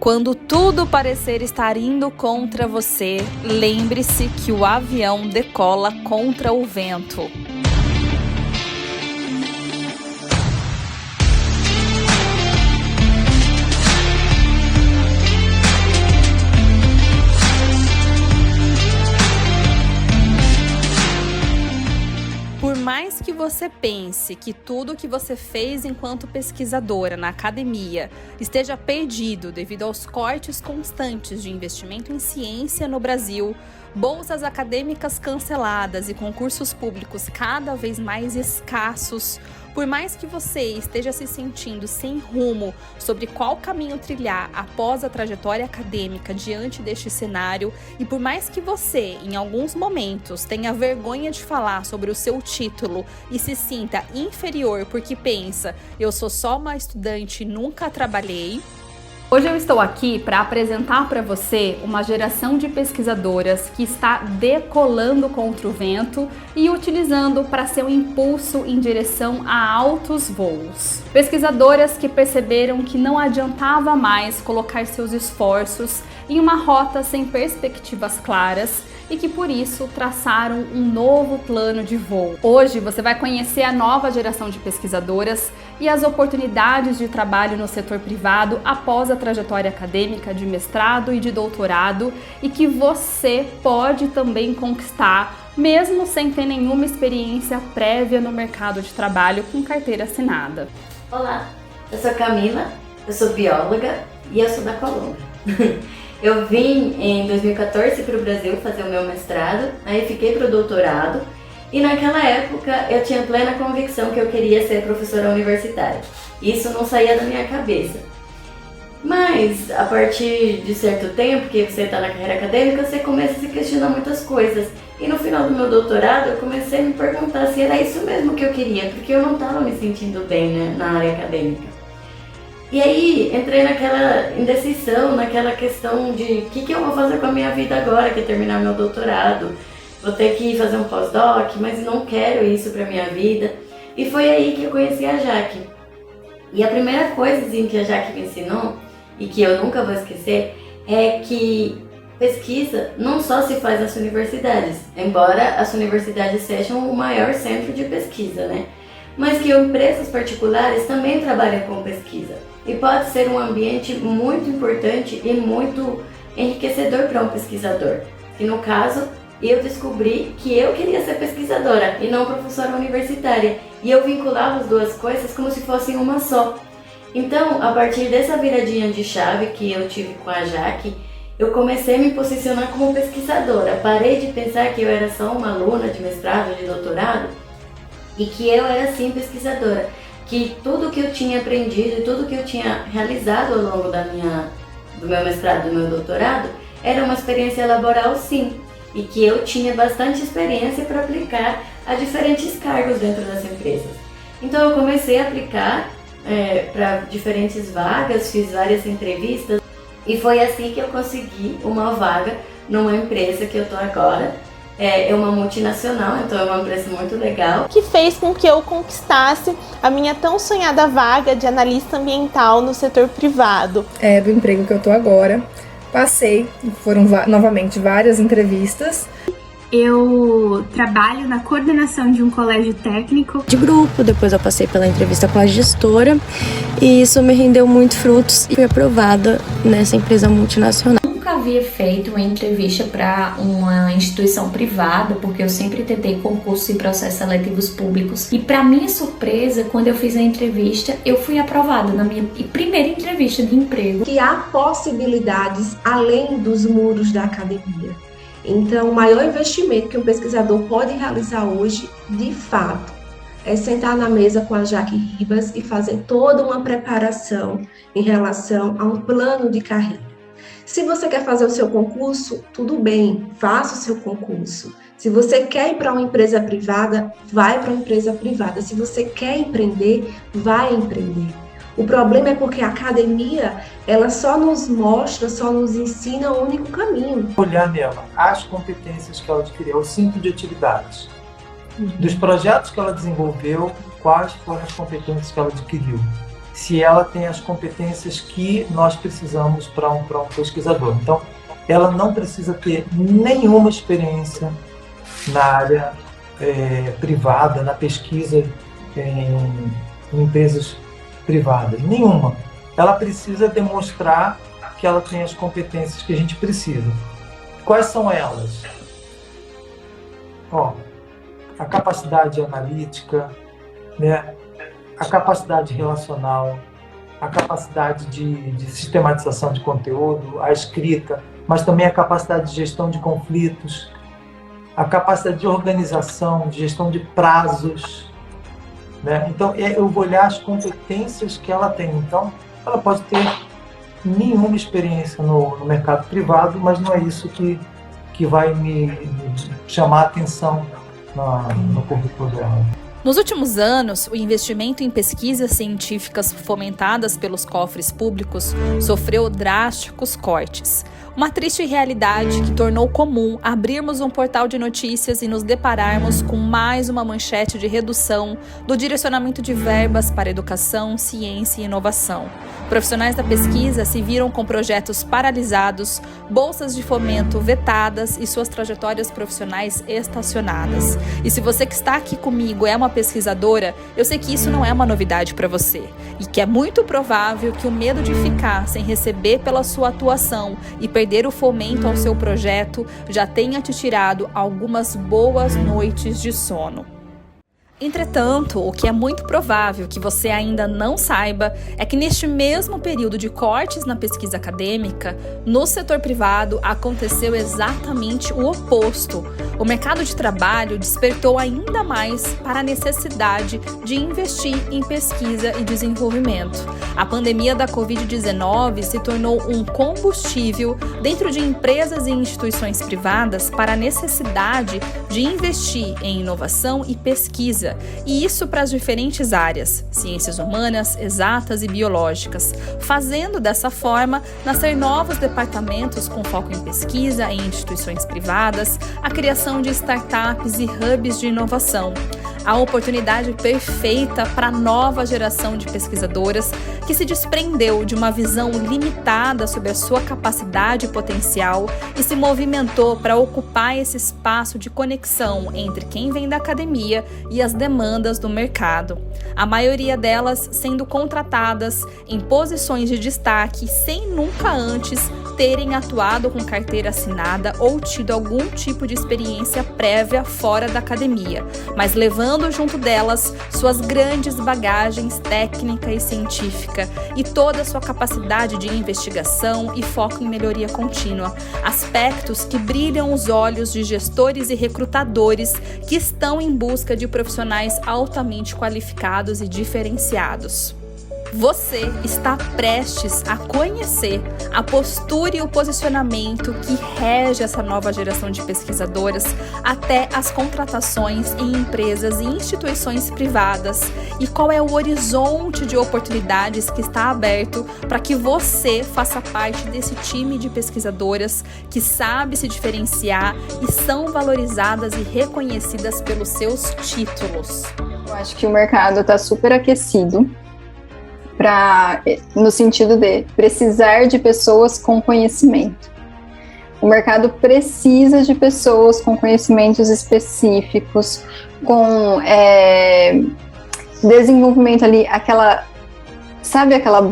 Quando tudo parecer estar indo contra você, lembre-se que o avião decola contra o vento. Por mais que você pense que tudo que você fez enquanto pesquisadora na academia esteja perdido devido aos cortes constantes de investimento em ciência no Brasil, bolsas acadêmicas canceladas e concursos públicos cada vez mais escassos, por mais que você esteja se sentindo sem rumo sobre qual caminho trilhar após a trajetória acadêmica diante deste cenário, e por mais que você, em alguns momentos, tenha vergonha de falar sobre o seu título e se sinta inferior porque pensa, eu sou só uma estudante e nunca trabalhei, hoje eu estou aqui para apresentar para você uma geração de pesquisadoras que está decolando contra o vento e utilizando para seu impulso em direção a altos voos. Pesquisadoras que perceberam que não adiantava mais colocar seus esforços em uma rota sem perspectivas claras e que por isso traçaram um novo plano de voo. Hoje você vai conhecer a nova geração de pesquisadoras e as oportunidades de trabalho no setor privado após a trajetória acadêmica de mestrado e de doutorado, e que você pode também conquistar mesmo sem ter nenhuma experiência prévia no mercado de trabalho com carteira assinada. Olá, eu sou Camila, eu sou bióloga e eu sou da Colômbia. Eu vim em 2014 para o Brasil fazer o meu mestrado, aí fiquei para o doutorado e naquela época eu tinha plena convicção que eu queria ser professora universitária. Isso não saía da minha cabeça. Mas a partir de certo tempo que você está na carreira acadêmica, você começa a se questionar muitas coisas. E no final do meu doutorado eu comecei a me perguntar se era isso mesmo que eu queria, porque eu não estava me sentindo bem, né, na área acadêmica. E aí entrei naquela indecisão, naquela questão de o que eu vou fazer com a minha vida agora que terminar meu doutorado. Vou ter que fazer um pós-doc, mas não quero isso para minha vida. E foi aí que eu conheci a Jaque. E a primeira coisa assim, que a Jaque me ensinou, e que eu nunca vou esquecer, é que pesquisa não só se faz nas universidades, embora as universidades sejam o maior centro de pesquisa, né? Mas que empresas particulares também trabalham com pesquisa. E pode ser um ambiente muito importante e muito enriquecedor para um pesquisador. E no caso, eu descobri que eu queria ser pesquisadora e não professora universitária. E eu vinculava as duas coisas como se fossem uma só. Então, a partir dessa viradinha de chave que eu tive com a Jaque, eu comecei a me posicionar como pesquisadora. Parei de pensar que eu era só uma aluna de mestrado, de doutorado, e que eu era sim pesquisadora. Que tudo que eu tinha aprendido e tudo que eu tinha realizado ao longo do meu mestrado e do meu doutorado era uma experiência laboral sim, e que eu tinha bastante experiência para aplicar a diferentes cargos dentro das empresas. Então eu comecei a aplicar para diferentes vagas, fiz várias entrevistas e foi assim que eu consegui uma vaga numa empresa que eu estou agora. É uma multinacional, então é uma empresa muito legal. Que fez com que eu conquistasse a minha tão sonhada vaga de analista ambiental no setor privado. Do emprego que eu tô agora. Passei, foram novamente várias entrevistas. Eu trabalho na coordenação de um colégio técnico de grupo, depois eu passei pela entrevista com a gestora e isso me rendeu muito frutos e fui aprovada nessa empresa multinacional. Nunca havia feito uma entrevista para uma instituição privada, porque eu sempre tentei concursos e processos seletivos públicos. E para minha surpresa, quando eu fiz a entrevista, eu fui aprovada na minha primeira entrevista de emprego. Que há possibilidades além dos muros da academia. Então, o maior investimento que um pesquisador pode realizar hoje, de fato, é sentar na mesa com a Jaque Ribas e fazer toda uma preparação em relação a um plano de carreira. Se você quer fazer o seu concurso, tudo bem, faça o seu concurso. Se você quer ir para uma empresa privada, vai para uma empresa privada. Se você quer empreender, vai empreender. O problema é porque a academia, ela só nos mostra, só nos ensina o único caminho. Olhar nela as competências que ela adquiriu, o cinto de atividades. Dos projetos que ela desenvolveu, quais foram as competências que ela adquiriu. se ela tem as competências que nós precisamos para um pesquisador. Então, ela não precisa ter nenhuma experiência na área privada, na pesquisa em empresas privadas, nenhuma. Ela precisa demonstrar que ela tem as competências que a gente precisa. Quais são elas? A capacidade analítica, né? A capacidade relacional, a capacidade de sistematização de conteúdo, a escrita, mas também a capacidade de gestão de conflitos, a capacidade de organização, de gestão de prazos, né? Então, eu vou olhar as competências que ela tem. Então, ela pode ter nenhuma experiência no mercado privado, mas não é isso que vai me chamar a atenção no currículo dela. Nos últimos anos, o investimento em pesquisas científicas fomentadas pelos cofres públicos sofreu drásticos cortes. Uma triste realidade que tornou comum abrirmos um portal de notícias e nos depararmos com mais uma manchete de redução do direcionamento de verbas para educação, ciência e inovação. Profissionais da pesquisa se viram com projetos paralisados, bolsas de fomento vetadas e suas trajetórias profissionais estacionadas. E se você que está aqui comigo é uma pesquisadora, eu sei que isso não é uma novidade para você e que é muito provável que o medo de ficar sem receber pela sua atuação e perder o fomento ao seu projeto já tenha te tirado algumas boas noites de sono. Entretanto, o que é muito provável que você ainda não saiba é que neste mesmo período de cortes na pesquisa acadêmica, no setor privado aconteceu exatamente o oposto. O mercado de trabalho despertou ainda mais para a necessidade de investir em pesquisa e desenvolvimento. A pandemia da Covid-19 se tornou um combustível dentro de empresas e instituições privadas para a necessidade de investir em inovação e pesquisa. E isso para as diferentes áreas, ciências humanas, exatas e biológicas, fazendo dessa forma nascer novos departamentos com foco em pesquisa em instituições privadas, a criação de startups e hubs de inovação. A oportunidade perfeita para a nova geração de pesquisadoras que se desprendeu de uma visão limitada sobre a sua capacidade e potencial e se movimentou para ocupar esse espaço de conexão entre quem vem da academia e as demandas do mercado. A maioria delas sendo contratadas em posições de destaque sem nunca antes terem atuado com carteira assinada ou tido algum tipo de experiência prévia fora da academia, mas levando junto delas suas grandes bagagens técnica e científica e toda a sua capacidade de investigação e foco em melhoria contínua, aspectos que brilham os olhos de gestores e recrutadores que estão em busca de profissionais altamente qualificados e diferenciados. Você está prestes a conhecer a postura e o posicionamento que rege essa nova geração de pesquisadoras até as contratações em empresas e instituições privadas e qual é o horizonte de oportunidades que está aberto para que você faça parte desse time de pesquisadoras que sabe se diferenciar e são valorizadas e reconhecidas pelos seus títulos. Eu acho que o mercado está super aquecido. No sentido de precisar de pessoas com conhecimento. O mercado precisa de pessoas com conhecimentos específicos, com desenvolvimento ali, aquela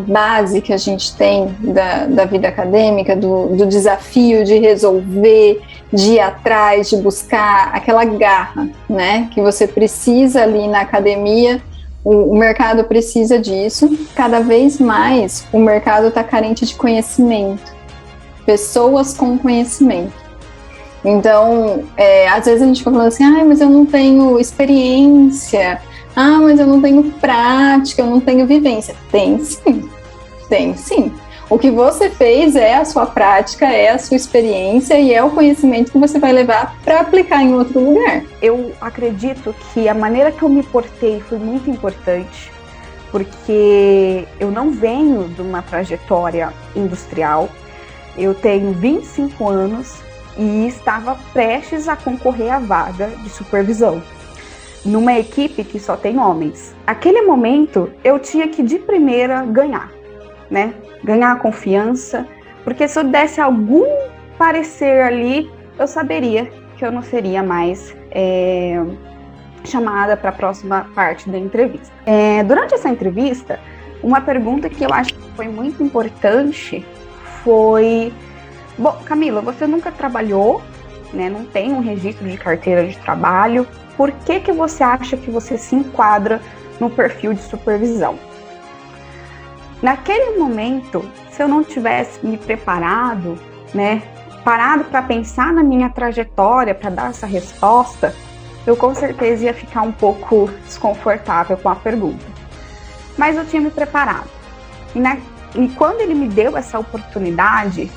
base que a gente tem da vida acadêmica, do desafio de resolver, de ir atrás, de buscar, aquela garra, né, que você precisa ali na academia. O mercado precisa disso. Cada vez mais o mercado está carente de conhecimento, pessoas com conhecimento. Então, às vezes a gente fica falando assim, mas eu não tenho experiência, mas eu não tenho prática, eu não tenho vivência. Tem sim. O que você fez é a sua prática, é a sua experiência e é o conhecimento que você vai levar para aplicar em outro lugar. Eu acredito que a maneira que eu me portei foi muito importante, porque eu não venho de uma trajetória industrial, eu tenho 25 anos e estava prestes a concorrer à vaga de supervisão. numa equipe que só tem homens. Aquele momento eu tinha que de primeira ganhar, né? Ganhar a confiança, porque se eu desse algum parecer ali, eu saberia que eu não seria mais chamada para a próxima parte da entrevista. Durante essa entrevista, uma pergunta que eu acho que foi muito importante foi: bom, Camila, você nunca trabalhou, né? Não tem um registro de carteira de trabalho. Por que você acha que você se enquadra no perfil de supervisão? Naquele momento, se eu não tivesse me preparado, né, parado para pensar na minha trajetória, para dar essa resposta, eu com certeza ia ficar um pouco desconfortável com a pergunta. Mas eu tinha me preparado. E quando ele me deu essa oportunidade,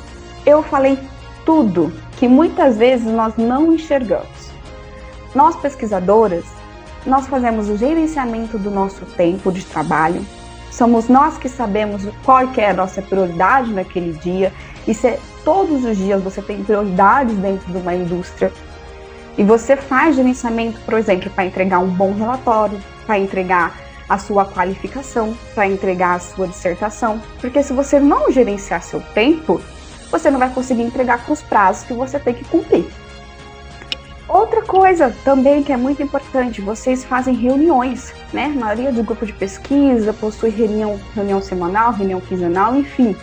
eu falei tudo que muitas vezes nós não enxergamos. Nós, pesquisadoras, nós fazemos o gerenciamento do nosso tempo de trabalho, somos nós que sabemos qual que é a nossa prioridade naquele dia, e se todos os dias você tem prioridades dentro de uma indústria, e você faz gerenciamento, por exemplo, para entregar um bom relatório, para entregar a sua qualificação, para entregar a sua dissertação, porque se você não gerenciar seu tempo, você não vai conseguir entregar com os prazos que você tem que cumprir. Outra coisa também que é muito importante, vocês fazem reuniões, né? A maioria do grupo de pesquisa possui reunião semanal, reunião quinzenal, enfim.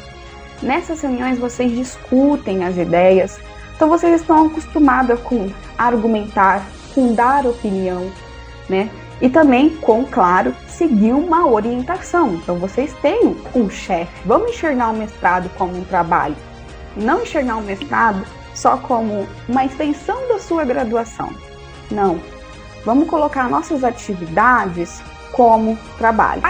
Nessas reuniões vocês discutem as ideias, então vocês estão acostumados com argumentar, com dar opinião, né? E também, claro, seguir uma orientação. Então vocês têm um chefe. Vamos enxergar o mestrado como um trabalho. Não enxergar o mestrado só como uma extensão da sua graduação. Não. Vamos colocar nossas atividades como trabalho.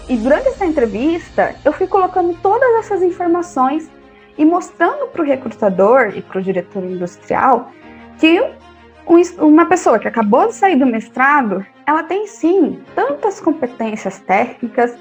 E durante essa entrevista, eu fui colocando todas essas informações e mostrando para o recrutador e para o diretor industrial que uma pessoa que acabou de sair do mestrado, ela tem sim tantas competências técnicas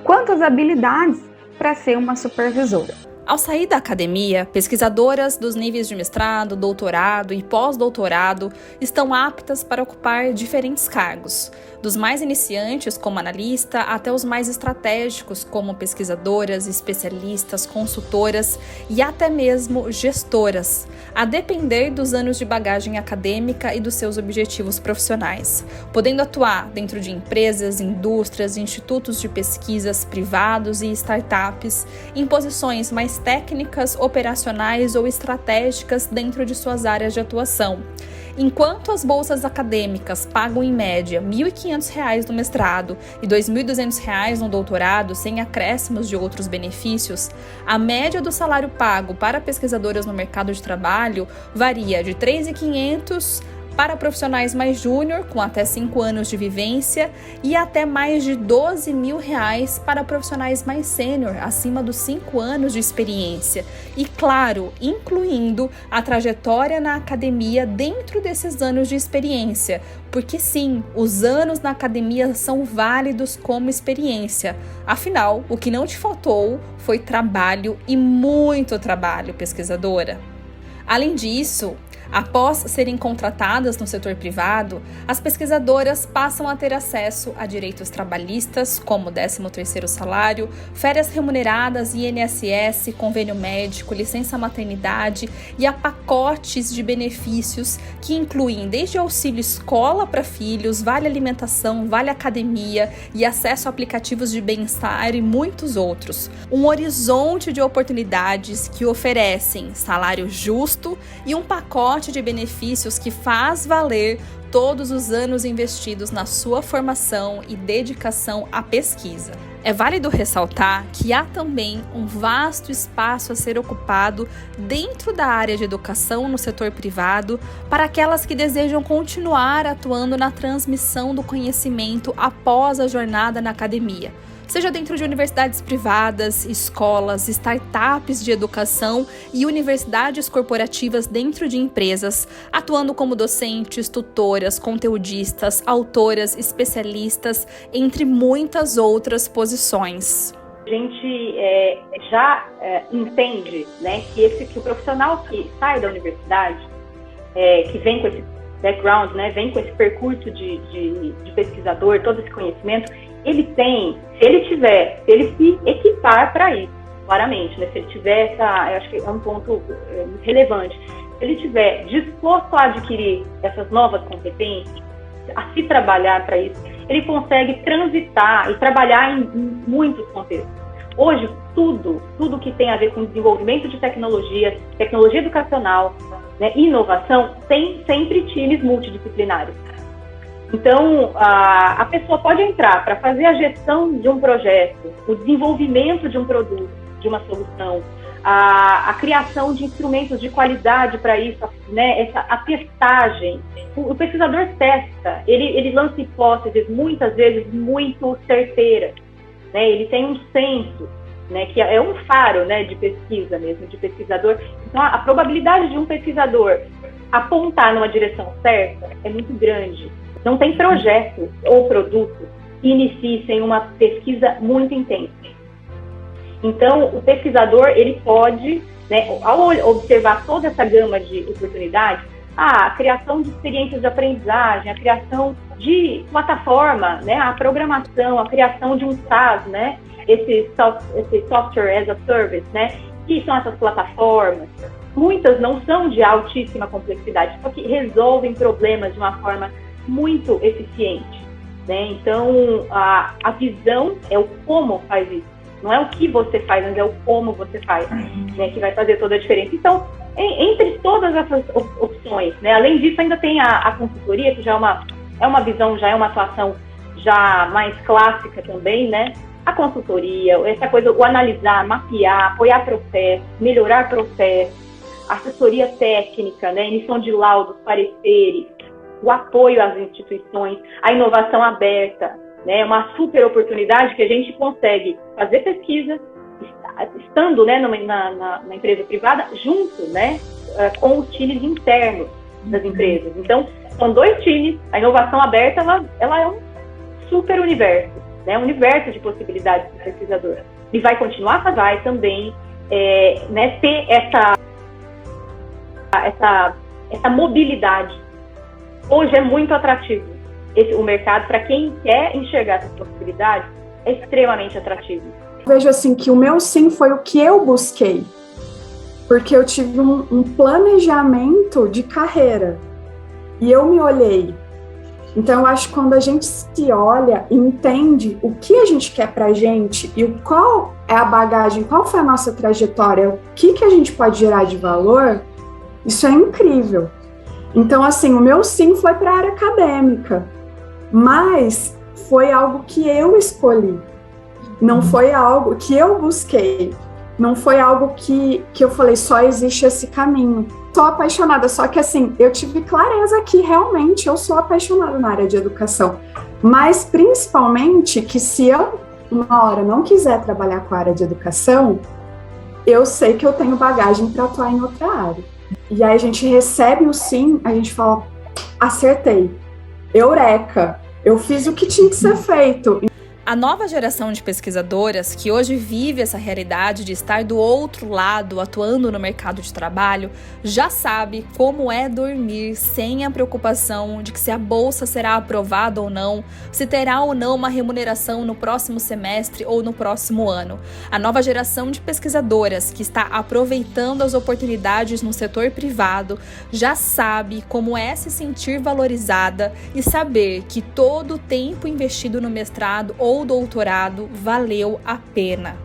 quanto as habilidades para ser uma supervisora. Ao sair da academia, pesquisadoras dos níveis de mestrado, doutorado e pós-doutorado estão aptas para ocupar diferentes cargos, dos mais iniciantes, como analista, até os mais estratégicos, como pesquisadoras, especialistas, consultoras e até mesmo gestoras, a depender dos anos de bagagem acadêmica e dos seus objetivos profissionais, podendo atuar dentro de empresas, indústrias, institutos de pesquisas privados e startups, em posições mais técnicas, operacionais ou estratégicas dentro de suas áreas de atuação. Enquanto as bolsas acadêmicas pagam em média R$ 1.500 no mestrado e R$ 2.200 no doutorado, sem acréscimos de outros benefícios, a média do salário pago para pesquisadoras no mercado de trabalho varia de R$ 3.500 para profissionais mais júnior, com até 5 anos de vivência, e até mais de R$ 12.000 para profissionais mais sênior, acima dos 5 anos de experiência. E, claro, incluindo a trajetória na academia dentro desses anos de experiência. Porque sim, os anos na academia são válidos como experiência. Afinal, o que não te faltou foi trabalho, e muito trabalho, pesquisadora. Além disso, após serem contratadas no setor privado, as pesquisadoras passam a ter acesso a direitos trabalhistas, como 13º salário, férias remuneradas, INSS, convênio médico, licença maternidade e a pacotes de benefícios que incluem desde auxílio escola para filhos, vale alimentação, vale academia e acesso a aplicativos de bem-estar e muitos outros. Um horizonte de oportunidades que oferecem salário justo e um pacote de benefícios que faz valer todos os anos investidos na sua formação e dedicação à pesquisa. É válido ressaltar que há também um vasto espaço a ser ocupado dentro da área de educação no setor privado para aquelas que desejam continuar atuando na transmissão do conhecimento após a jornada na academia, seja dentro de universidades privadas, escolas, startups de educação e universidades corporativas dentro de empresas, atuando como docentes, tutoras, conteudistas, autoras, especialistas, entre muitas outras posições. A gente já entende, né, que o profissional que sai da universidade, que vem com esse background, né, vem com esse percurso de pesquisador, todo esse conhecimento, ele tem, se ele se equipar para isso, claramente, né, se ele tiver eu acho que é um ponto relevante, se ele estiver disposto a adquirir essas novas competências, a se trabalhar para isso, ele consegue transitar e trabalhar em muitos contextos. Hoje, tudo que tem a ver com desenvolvimento de tecnologia educacional, né, inovação, tem sempre times multidisciplinares. Então, a pessoa pode entrar para fazer a gestão de um projeto, o desenvolvimento de um produto, de uma solução, a criação de instrumentos de qualidade para isso, né, a testagem. O pesquisador testa, ele lança hipóteses, muitas vezes, muito certeiras, né, ele tem um senso, né, que é um faro, né, de pesquisa mesmo, de pesquisador. Então, a probabilidade de um pesquisador apontar numa direção certa é muito grande. Não tem projeto ou produto que inicie sem uma pesquisa muito intensa. Então, o pesquisador, ele pode, né, ao observar toda essa gama de oportunidades, a criação de experiências de aprendizagem, a criação de plataforma, né, a programação, a criação de um SaaS, né, esse software as a service, né, que são essas plataformas. Muitas não são de altíssima complexidade, só que resolvem problemas de uma forma muito eficiente, né? Então, a visão é o como faz isso. Não é o que você faz, mas é o como você faz, né, que vai fazer toda a diferença. Então, entre todas essas opções, né, além disso, ainda tem a consultoria, que já é uma visão, já é uma atuação já mais clássica também, né? A consultoria, essa coisa, o analisar, mapear, apoiar processos, melhorar processos, assessoria técnica, né, emissão de laudos, pareceres, o apoio às instituições, a inovação aberta, né, uma super oportunidade que a gente consegue fazer pesquisa, estando, né, na empresa privada, junto, né, com os times internos das empresas. Então, são dois times, a inovação aberta, ela é um super universo, né, um universo de possibilidades do pesquisador. E vai continuar, vai também né, ter essa mobilidade. Hoje é muito atrativo o mercado, para quem quer enxergar essas possibilidades, é extremamente atrativo. Vejo assim que o meu sim foi o que eu busquei, porque eu tive um planejamento de carreira e eu me olhei. Então eu acho que quando a gente se olha e entende o que a gente quer pra gente e qual é a bagagem, qual foi a nossa trajetória, o que a gente pode gerar de valor, isso é incrível. Então, assim, o meu sim foi para a área acadêmica, mas foi algo que eu escolhi, não foi algo que eu busquei, não foi algo que eu falei, só existe esse caminho. Sou apaixonada, só que assim, eu tive clareza que realmente eu sou apaixonada na área de educação, mas principalmente que se eu, uma hora, não quiser trabalhar com a área de educação, eu sei que eu tenho bagagem para atuar em outra área. E aí a gente recebe o sim, a gente fala, acertei, eureka, eu fiz o que tinha que ser feito. A nova geração de pesquisadoras, que hoje vive essa realidade de estar do outro lado, atuando no mercado de trabalho, já sabe como é dormir sem a preocupação de que se a bolsa será aprovada ou não, se terá ou não uma remuneração no próximo semestre ou no próximo ano. A nova geração de pesquisadoras, que está aproveitando as oportunidades no setor privado, já sabe como é se sentir valorizada e saber que todo o tempo investido no mestrado ou doutorado valeu a pena.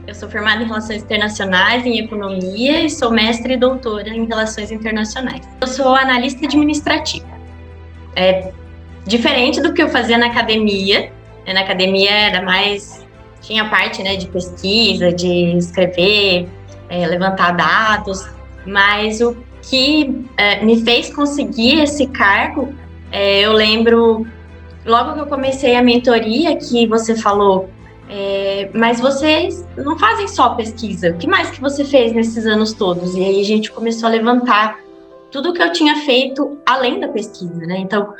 Eu sou formada em Relações Internacionais, em Economia e sou mestre e doutora em Relações Internacionais. Eu sou analista administrativa. É diferente do que eu fazia na academia. Na academia era mais... tinha a parte, né, de pesquisa, de escrever, levantar dados, mas o que me fez conseguir esse cargo, eu lembro... Logo que eu comecei a mentoria, que você falou, mas vocês não fazem só pesquisa, o que mais que você fez nesses anos todos? E aí a gente começou a levantar tudo que eu tinha feito além da pesquisa, né? Então,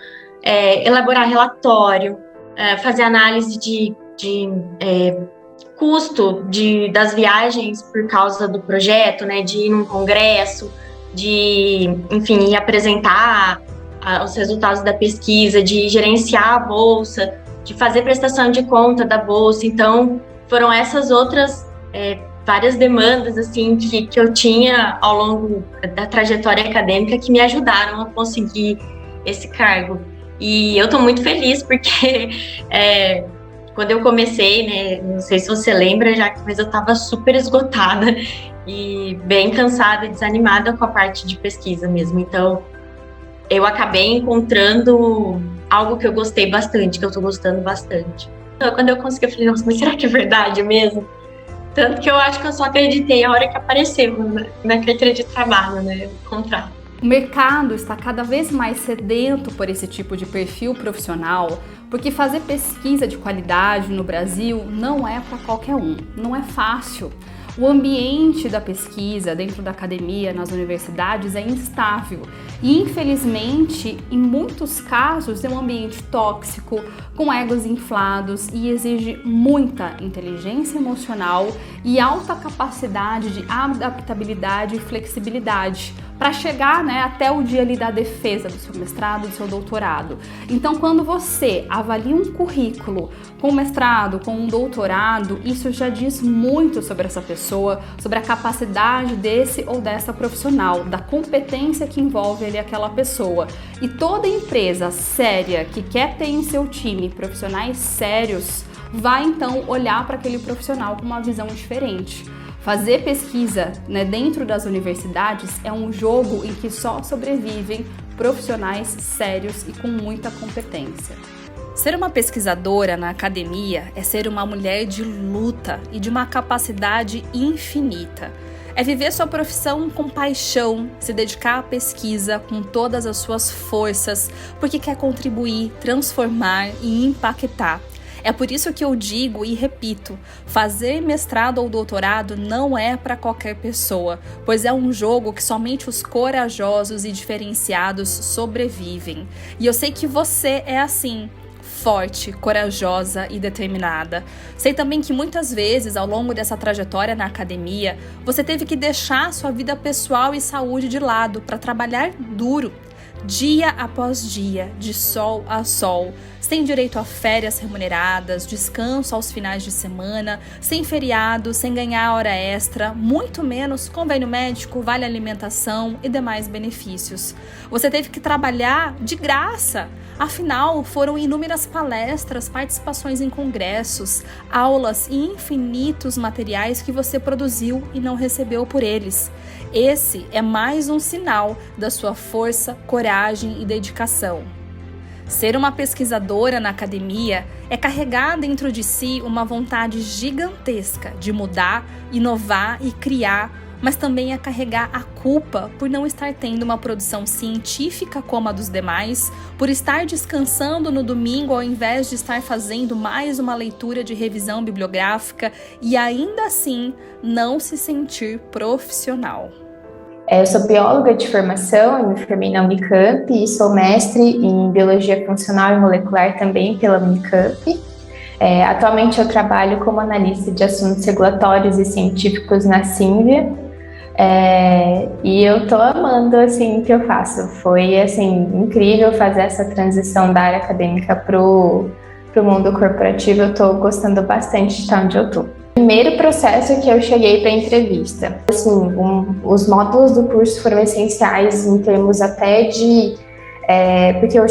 elaborar relatório, fazer análise de custo das viagens por causa do projeto, né? De ir num congresso, de, enfim, ir apresentar os resultados da pesquisa, de gerenciar a bolsa, de fazer prestação de conta da bolsa. Então, foram essas outras várias demandas assim que eu tinha ao longo da trajetória acadêmica que me ajudaram a conseguir esse cargo. E eu estou muito feliz porque quando eu comecei, né, não sei se você lembra, mas eu estava super esgotada e bem cansada e desanimada com a parte de pesquisa mesmo. Então, eu acabei encontrando algo que eu gostei bastante, que eu estou gostando bastante. Então, quando eu consegui, eu falei, nossa, mas será que é verdade mesmo? Tanto que eu acho que eu só acreditei a hora que apareceu na carteira de trabalho, né, o contrato. O mercado está cada vez mais sedento por esse tipo de perfil profissional, porque fazer pesquisa de qualidade no Brasil não é para qualquer um, não é fácil. O ambiente da pesquisa dentro da academia, nas universidades, é instável e, infelizmente, em muitos casos, é um ambiente tóxico, com egos inflados e exige muita inteligência emocional e alta capacidade de adaptabilidade e flexibilidade para chegar, né, até o dia ali da defesa do seu mestrado, do seu doutorado. Então, quando você avalia um currículo com mestrado, com um doutorado, isso já diz muito sobre essa pessoa, sobre a capacidade desse ou dessa profissional, da competência que envolve ali aquela pessoa. E toda empresa séria que quer ter em seu time profissionais sérios, vai então olhar para aquele profissional com uma visão diferente. Fazer pesquisa, né, dentro das universidades é um jogo em que só sobrevivem profissionais sérios e com muita competência. Ser uma pesquisadora na academia é ser uma mulher de luta e de uma capacidade infinita. É viver sua profissão com paixão, se dedicar à pesquisa com todas as suas forças, porque quer contribuir, transformar e impactar. É por isso que eu digo e repito, fazer mestrado ou doutorado não é para qualquer pessoa, pois é um jogo que somente os corajosos e diferenciados sobrevivem. E eu sei que você é assim, forte, corajosa e determinada. Sei também que muitas vezes, ao longo dessa trajetória na academia, você teve que deixar sua vida pessoal e saúde de lado para trabalhar duro, dia após dia, de sol a sol, sem direito a férias remuneradas, descanso aos finais de semana, sem feriado, sem ganhar hora extra, muito menos convênio médico, vale alimentação e demais benefícios. Você teve que trabalhar de graça. Afinal, foram inúmeras palestras, participações em congressos, aulas e infinitos materiais que você produziu e não recebeu por eles. Esse é mais um sinal da sua força, coragem e dedicação. Ser uma pesquisadora na academia é carregar dentro de si uma vontade gigantesca de mudar, inovar e criar, mas também é carregar a culpa por não estar tendo uma produção científica como a dos demais, por estar descansando no domingo ao invés de estar fazendo mais uma leitura de revisão bibliográfica e ainda assim não se sentir profissional. Eu sou bióloga de formação, eu me formei na Unicamp e sou mestre em Biologia Funcional e Molecular também pela Unicamp. Atualmente eu trabalho como analista de assuntos regulatórios e científicos na Sínvia e eu tô amando assim, o que eu faço. Foi assim, incrível fazer essa transição da área acadêmica pro mundo corporativo, eu tô gostando bastante de estar onde eu tô. Primeiro processo que eu cheguei para a entrevista. Assim, os módulos do curso foram essenciais em termos até de... porque eu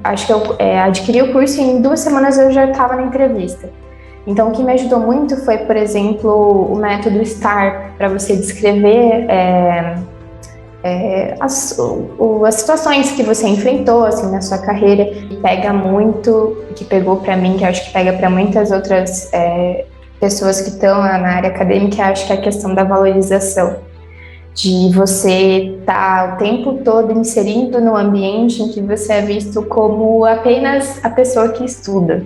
acho que eu adquiri o curso e em 2 semanas eu já estava na entrevista. Então, o que me ajudou muito foi, por exemplo, o método STAR, para você descrever as situações que você enfrentou assim, na sua carreira. Que pega muito, que pegou para mim, que eu acho que pega para muitas outras pessoas que estão na área acadêmica, acho que é a questão da valorização, de você estar o tempo todo inserindo no ambiente em que você é visto como apenas a pessoa que estuda.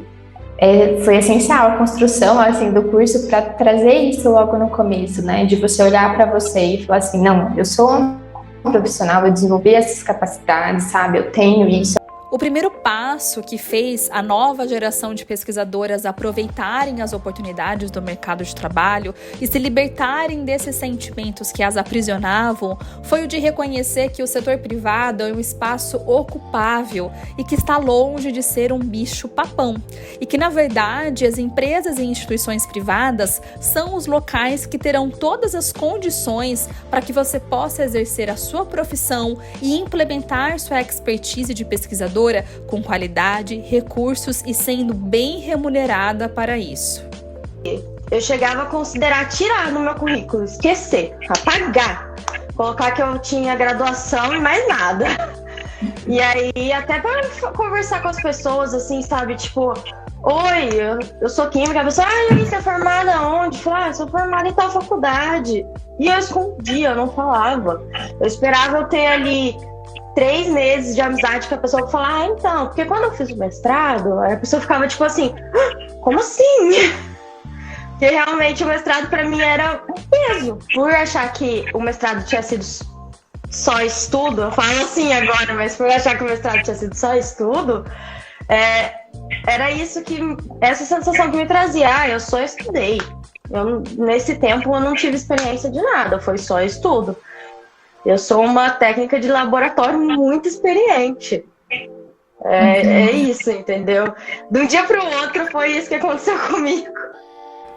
Foi essencial a construção assim, do curso para trazer isso logo no começo, né? De você olhar para você e falar assim, não, eu sou um profissional, eu desenvolvi essas capacidades, sabe? Eu tenho isso. O primeiro passo que fez a nova geração de pesquisadoras aproveitarem as oportunidades do mercado de trabalho e se libertarem desses sentimentos que as aprisionavam foi o de reconhecer que o setor privado é um espaço ocupável e que está longe de ser um bicho-papão. E que, na verdade, as empresas e instituições privadas são os locais que terão todas as condições para que você possa exercer a sua profissão e implementar sua expertise de pesquisador com qualidade, recursos e sendo bem remunerada para isso. Eu chegava a considerar tirar no meu currículo, esquecer, apagar, colocar que eu tinha graduação e mais nada. E aí, até para conversar com as pessoas, assim, sabe, tipo, oi, eu sou química, a pessoa, e aí, você é formada onde? Eu falei, sou formada em tal faculdade. E eu escondia, eu não falava. Eu esperava eu ter ali 3 meses de amizade com a pessoa pra falar, então, porque quando eu fiz o mestrado, a pessoa ficava tipo assim, como assim? Porque realmente o mestrado pra mim era um peso. Por achar que o mestrado tinha sido só estudo, eu falo assim agora, mas por achar que o mestrado tinha sido só estudo, era isso essa sensação que me trazia, eu só estudei. Nesse tempo eu não tive experiência de nada, foi só estudo. Eu sou uma técnica de laboratório muito experiente. É isso, entendeu? De um dia para o outro foi isso que aconteceu comigo.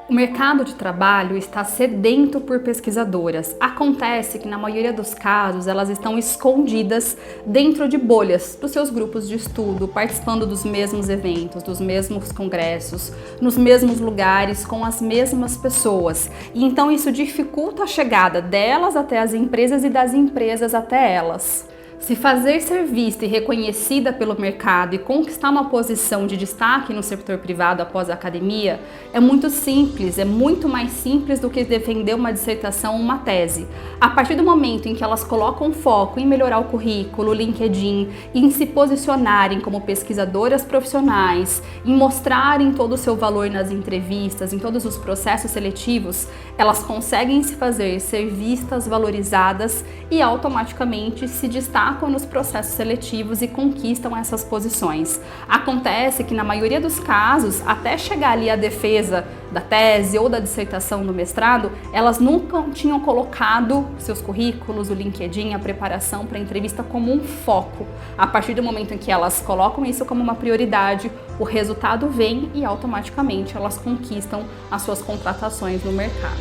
O mercado de trabalho está sedento por pesquisadoras. Acontece que, na maioria dos casos, elas estão escondidas dentro de bolhas dos seus grupos de estudo, participando dos mesmos eventos, dos mesmos congressos, nos mesmos lugares, com as mesmas pessoas. E então isso dificulta a chegada delas até as empresas e das empresas até elas. Se fazer ser vista e reconhecida pelo mercado e conquistar uma posição de destaque no setor privado após a academia é muito simples, é muito mais simples do que defender uma dissertação ou uma tese. A partir do momento em que elas colocam foco em melhorar o currículo, o LinkedIn, e em se posicionarem como pesquisadoras profissionais, em mostrarem todo o seu valor nas entrevistas, em todos os processos seletivos, elas conseguem se fazer ser vistas, valorizadas e automaticamente se destacam nos processos seletivos e conquistam essas posições. Acontece que, na maioria dos casos, até chegar ali a defesa da tese ou da dissertação do mestrado, elas nunca tinham colocado seus currículos, o LinkedIn, a preparação para a entrevista como um foco. A partir do momento em que elas colocam isso como uma prioridade, o resultado vem e automaticamente elas conquistam as suas contratações no mercado.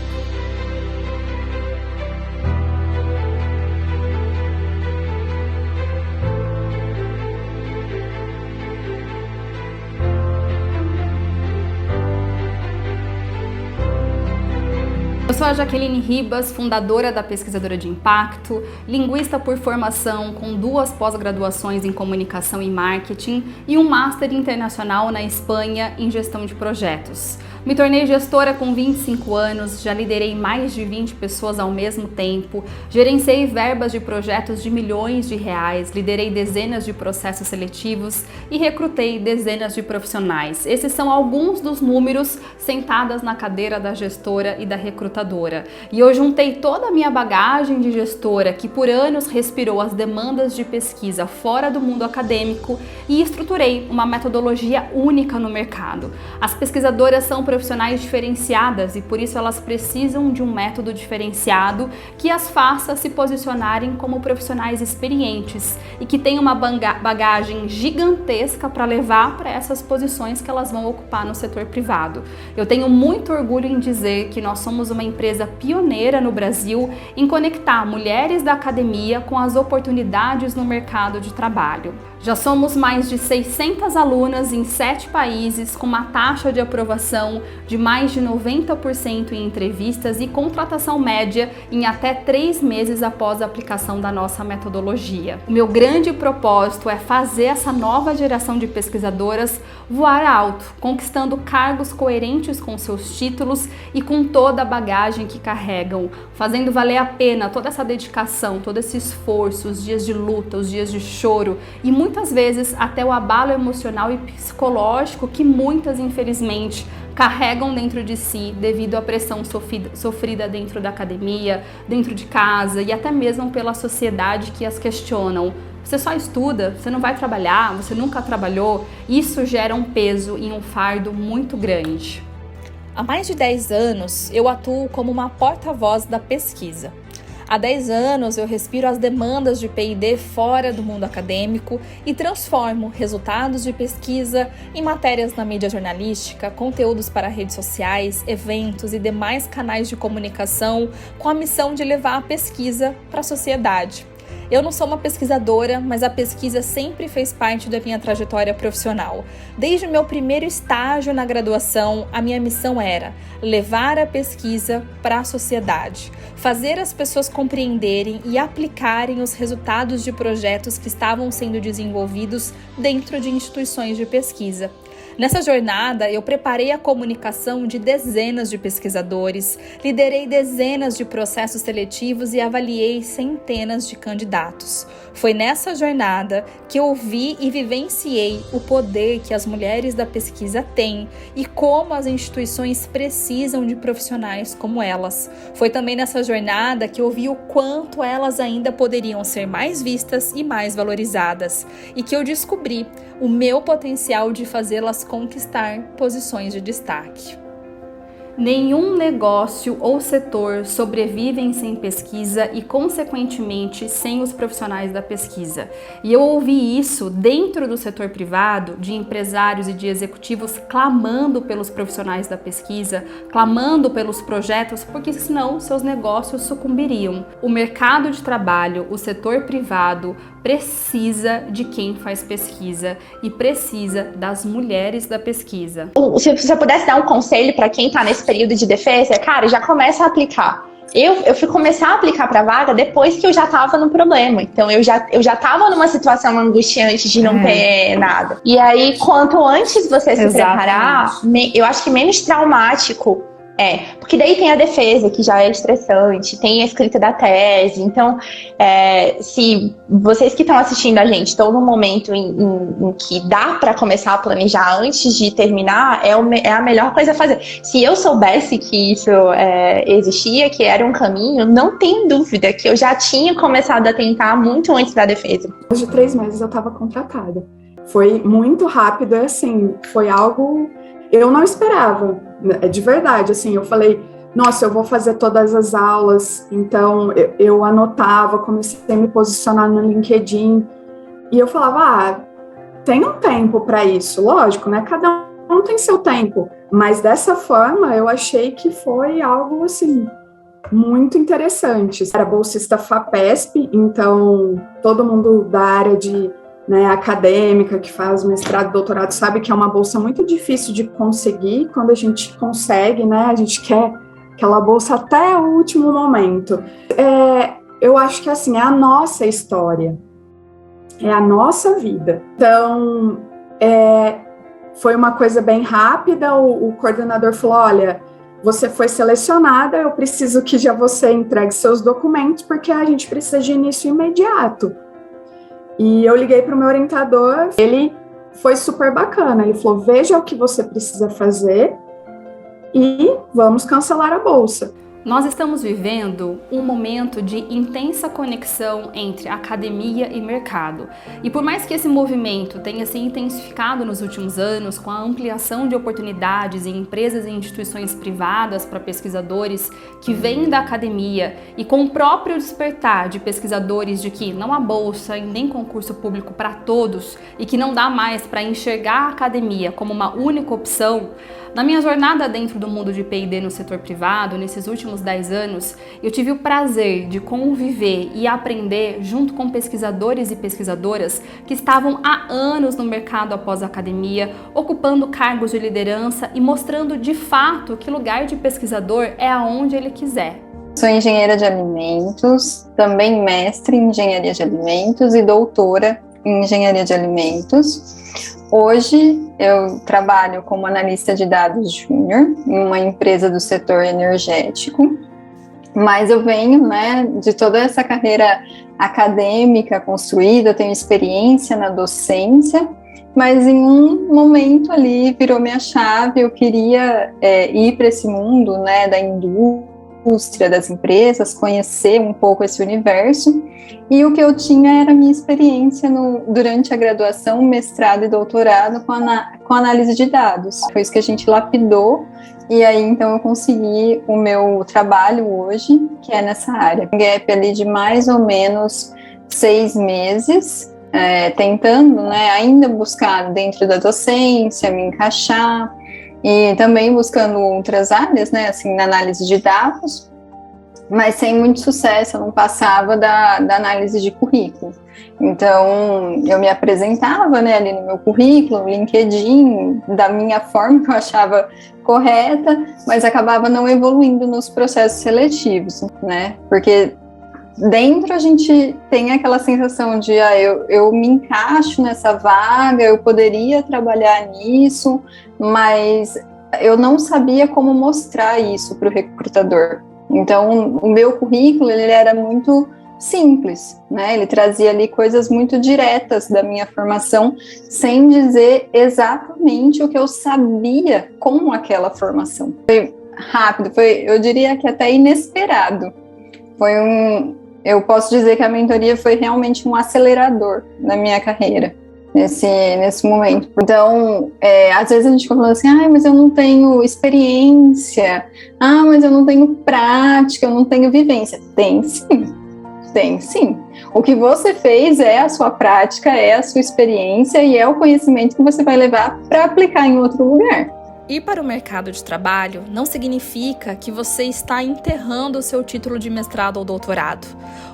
Eu sou a Jaqueline Ribas, fundadora da Pesquisadora de Impacto, linguista por formação com 2 pós-graduações em Comunicação e Marketing e um Master Internacional na Espanha em Gestão de Projetos. Me tornei gestora com 25 anos, já liderei mais de 20 pessoas ao mesmo tempo, gerenciei verbas de projetos de milhões de reais, liderei dezenas de processos seletivos e recrutei dezenas de profissionais. Esses são alguns dos números sentadas na cadeira da gestora e da recrutadora. E eu juntei toda a minha bagagem de gestora, que por anos respirou as demandas de pesquisa fora do mundo acadêmico, e estruturei uma metodologia única no mercado. As pesquisadoras são profissionais diferenciadas e por isso elas precisam de um método diferenciado que as faça se posicionarem como profissionais experientes e que tenham uma bagagem gigantesca para levar para essas posições que elas vão ocupar no setor privado. Eu tenho muito orgulho em dizer que nós somos uma empresa pioneira no Brasil em conectar mulheres da academia com as oportunidades no mercado de trabalho. Já somos mais de 600 alunas em 7 países, com uma taxa de aprovação de mais de 90% em entrevistas e contratação média em até 3 meses após a aplicação da nossa metodologia. O meu grande propósito é fazer essa nova geração de pesquisadoras voar alto, conquistando cargos coerentes com seus títulos e com toda a bagagem que carregam, fazendo valer a pena toda essa dedicação, todo esse esforço, os dias de luta, os dias de choro e muitas vezes até o abalo emocional e psicológico que muitas, infelizmente, carregam dentro de si devido à pressão sofrida dentro da academia, dentro de casa e até mesmo pela sociedade que as questionam. Você só estuda, você não vai trabalhar, você nunca trabalhou, isso gera um peso e um fardo muito grande. Há mais de 10 anos, eu atuo como uma porta-voz da pesquisa. Há 10 anos, eu respiro as demandas de P&D fora do mundo acadêmico e transformo resultados de pesquisa em matérias na mídia jornalística, conteúdos para redes sociais, eventos e demais canais de comunicação com a missão de levar a pesquisa para a sociedade. Eu não sou uma pesquisadora, mas a pesquisa sempre fez parte da minha trajetória profissional. Desde o meu primeiro estágio na graduação, a minha missão era levar a pesquisa para a sociedade, fazer as pessoas compreenderem e aplicarem os resultados de projetos que estavam sendo desenvolvidos dentro de instituições de pesquisa. Nessa jornada, eu preparei a comunicação de dezenas de pesquisadores, liderei dezenas de processos seletivos e avaliei centenas de candidatos. Foi nessa jornada que eu vi e vivenciei o poder que as mulheres da pesquisa têm e como as instituições precisam de profissionais como elas. Foi também nessa jornada que eu vi o quanto elas ainda poderiam ser mais vistas e mais valorizadas, e que eu descobri o meu potencial de fazê-las conquistar posições de destaque. Nenhum negócio ou setor sobrevivem sem pesquisa e, consequentemente, sem os profissionais da pesquisa. E eu ouvi isso dentro do setor privado, de empresários e de executivos clamando pelos profissionais da pesquisa, clamando pelos projetos, porque senão seus negócios sucumbiriam. O mercado de trabalho, o setor privado, precisa de quem faz pesquisa e precisa das mulheres da pesquisa. Se você pudesse dar um conselho para quem está nesse período de defesa, cara, já começa a aplicar. Eu fui começar a aplicar para vaga depois que eu já estava no problema. Então eu já estava numa situação angustiante de não ter nada. E aí, quanto antes você se preparar, eu acho que menos traumático porque daí tem a defesa, que já é estressante, tem a escrita da tese. Então, se vocês que estão assistindo a gente estão num momento em que dá para começar a planejar antes de terminar, é a melhor coisa a fazer. Se eu soubesse que isso existia, que era um caminho, não tem dúvida que eu já tinha começado a tentar muito antes da defesa. Depois de 3 meses eu estava contratada. Foi muito rápido, assim, foi algo... Eu não esperava, de verdade, assim, eu falei, nossa, eu vou fazer todas as aulas, então eu anotava, comecei a me posicionar no LinkedIn, e eu falava, tem um tempo para isso, lógico, né, cada um tem seu tempo, mas dessa forma eu achei que foi algo, assim, muito interessante. Era bolsista FAPESP, então todo mundo da área de... acadêmica, que faz mestrado, doutorado, sabe que é uma bolsa muito difícil de conseguir. Quando a gente consegue, a gente quer aquela bolsa até o último momento. Eu acho que, assim, é a nossa história, é a nossa vida. Então, foi uma coisa bem rápida, o coordenador falou, olha, você foi selecionada, eu preciso que já você entregue seus documentos, porque a gente precisa de início imediato. E eu liguei para o meu orientador, ele foi super bacana, ele falou, veja o que você precisa fazer e vamos cancelar a bolsa. Nós estamos vivendo um momento de intensa conexão entre academia e mercado. E por mais que esse movimento tenha se intensificado nos últimos anos, com a ampliação de oportunidades em empresas e instituições privadas para pesquisadores que vêm da academia e com o próprio despertar de pesquisadores de que não há bolsa e nem concurso público para todos e que não dá mais para enxergar a academia como uma única opção, na minha jornada dentro do mundo de P&D no setor privado, nesses últimos 10 anos, eu tive o prazer de conviver e aprender junto com pesquisadores e pesquisadoras que estavam há anos no mercado após a academia, ocupando cargos de liderança e mostrando de fato que lugar de pesquisador é aonde ele quiser. Sou engenheira de alimentos, também mestre em engenharia de alimentos e doutora em engenharia de alimentos. Hoje eu trabalho como analista de dados júnior em uma empresa do setor energético, mas eu venho, de toda essa carreira acadêmica construída, eu tenho experiência na docência, mas em um momento ali virou minha chave, eu queria ir para esse mundo, da indústria, indústria, das empresas, conhecer um pouco esse universo. E o que eu tinha era a minha experiência durante a graduação, mestrado e doutorado com análise de dados. Foi isso que a gente lapidou, e aí então eu consegui o meu trabalho hoje, que é nessa área. Um gap ali de mais ou menos 6 meses, tentando, né, ainda buscar dentro da docência, me encaixar, e também buscando outras áreas, né, assim, na análise de dados, mas sem muito sucesso. Eu não passava da análise de currículo. Então, eu me apresentava, né, ali no meu currículo, no LinkedIn, da minha forma que eu achava correta, mas acabava não evoluindo nos processos seletivos, né, porque dentro a gente tem aquela sensação de eu me encaixo nessa vaga, eu poderia trabalhar nisso, mas eu não sabia como mostrar isso para o recrutador. Então, o meu currículo ele era muito simples, né? Ele trazia ali coisas muito diretas da minha formação, sem dizer exatamente o que eu sabia com aquela formação. Foi rápido, eu diria que até inesperado. Eu posso dizer que a mentoria foi realmente um acelerador na minha carreira, nesse momento. Então, às vezes a gente fala assim, mas eu não tenho experiência, mas eu não tenho prática, eu não tenho vivência. Tem sim. O que você fez é a sua prática, é a sua experiência e é o conhecimento que você vai levar para aplicar em outro lugar. Ir para o mercado de trabalho não significa que você está enterrando o seu título de mestrado ou doutorado.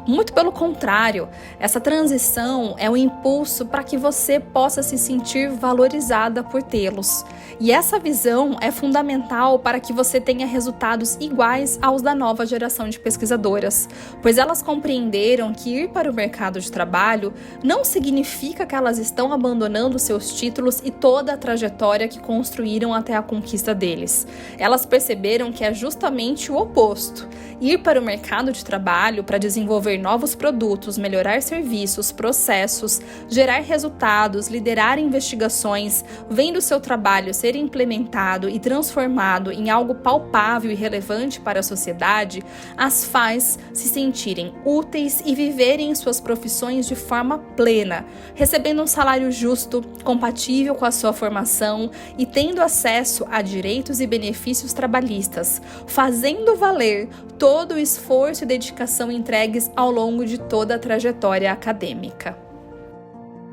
Muito pelo contrário, essa transição é um impulso para que você possa se sentir valorizada por tê-los. E essa visão é fundamental para que você tenha resultados iguais aos da nova geração de pesquisadoras, pois elas compreenderam que ir para o mercado de trabalho não significa que elas estão abandonando seus títulos e toda a trajetória que construíram até a conquista deles. Elas perceberam que é justamente o oposto. Ir para o mercado de trabalho para desenvolver novos produtos, melhorar serviços, processos, gerar resultados, liderar investigações, vendo seu trabalho ser implementado e transformado em algo palpável e relevante para a sociedade, as faz se sentirem úteis e viverem suas profissões de forma plena, recebendo um salário justo, compatível com a sua formação e tendo acesso a direitos e benefícios trabalhistas, fazendo valer todo o esforço e dedicação entregues ao longo de toda a trajetória acadêmica.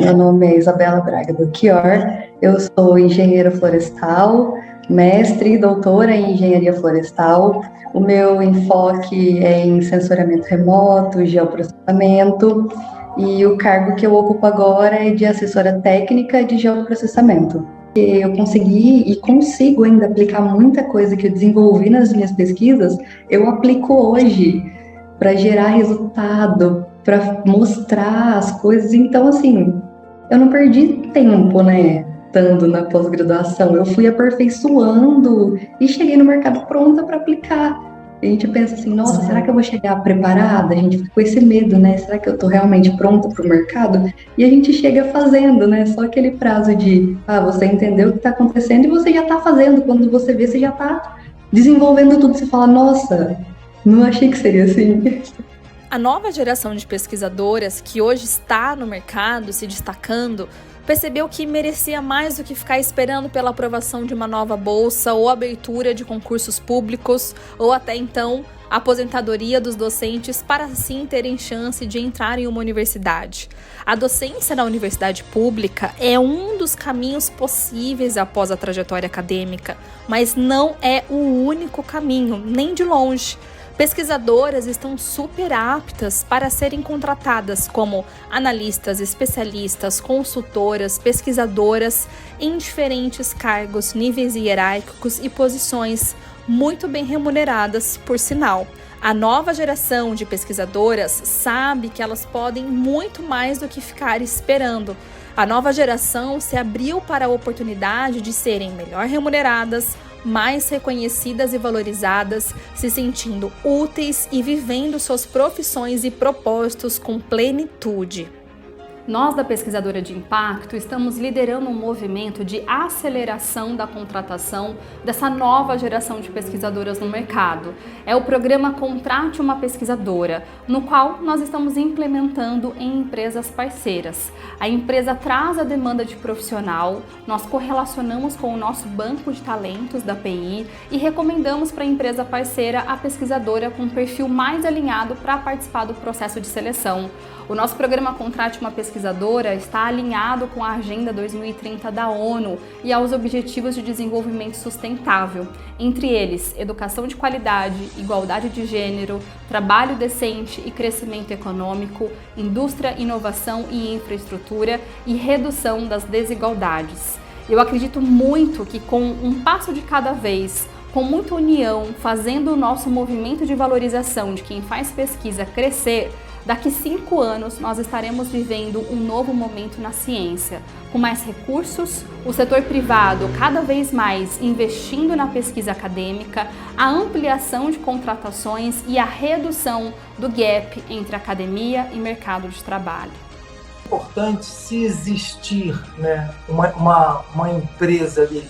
Meu nome é Isabela Braga do Chior, eu sou engenheira florestal, mestre e doutora em engenharia florestal. O meu enfoque é em sensoriamento remoto, geoprocessamento, e o cargo que eu ocupo agora é de assessora técnica de geoprocessamento. Eu consegui e consigo ainda aplicar muita coisa que eu desenvolvi nas minhas pesquisas, eu aplico hoje para gerar resultado, para mostrar as coisas. Então, assim, eu não perdi tempo, né, estando na pós-graduação. Eu fui aperfeiçoando e cheguei no mercado pronta para aplicar. A gente pensa assim, nossa, será que eu vou chegar preparada? A gente fica com esse medo, né? Será que eu tô realmente pronta para o mercado? E a gente chega fazendo, né? Só aquele prazo de, você entendeu o que está acontecendo e você já está fazendo. Quando você vê, você já está desenvolvendo tudo. Você fala, nossa, não achei que seria assim. A nova geração de pesquisadoras que hoje está no mercado, se destacando, percebeu que merecia mais do que ficar esperando pela aprovação de uma nova bolsa ou abertura de concursos públicos ou até então a aposentadoria dos docentes para assim terem chance de entrar em uma universidade. A docência na universidade pública é um dos caminhos possíveis após a trajetória acadêmica, mas não é o único caminho, nem de longe. Pesquisadoras estão super aptas para serem contratadas como analistas, especialistas, consultoras, pesquisadoras em diferentes cargos, níveis hierárquicos e posições muito bem remuneradas, por sinal. A nova geração de pesquisadoras sabe que elas podem muito mais do que ficar esperando. A nova geração se abriu para a oportunidade de serem melhor remuneradas, mais reconhecidas e valorizadas, se sentindo úteis e vivendo suas profissões e propósitos com plenitude. Nós da Pesquisadora de Impacto estamos liderando um movimento de aceleração da contratação dessa nova geração de pesquisadoras no mercado. É o programa Contrate uma Pesquisadora, no qual nós estamos implementando em empresas parceiras. A empresa traz a demanda de profissional, nós correlacionamos com o nosso banco de talentos da PI e recomendamos para a empresa parceira a pesquisadora com um perfil mais alinhado para participar do processo de seleção. O nosso programa Contrate uma Pesquisadora está alinhado com a Agenda 2030 da ONU e aos Objetivos de Desenvolvimento Sustentável, entre eles educação de qualidade, igualdade de gênero, trabalho decente e crescimento econômico, indústria, inovação e infraestrutura e redução das desigualdades. Eu acredito muito que com um passo de cada vez, com muita união, fazendo o nosso movimento de valorização de quem faz pesquisa crescer, daqui 5 anos nós estaremos vivendo um novo momento na ciência, com mais recursos, o setor privado cada vez mais investindo na pesquisa acadêmica, a ampliação de contratações e a redução do gap entre academia e mercado de trabalho. É importante se existir, né, uma empresa ali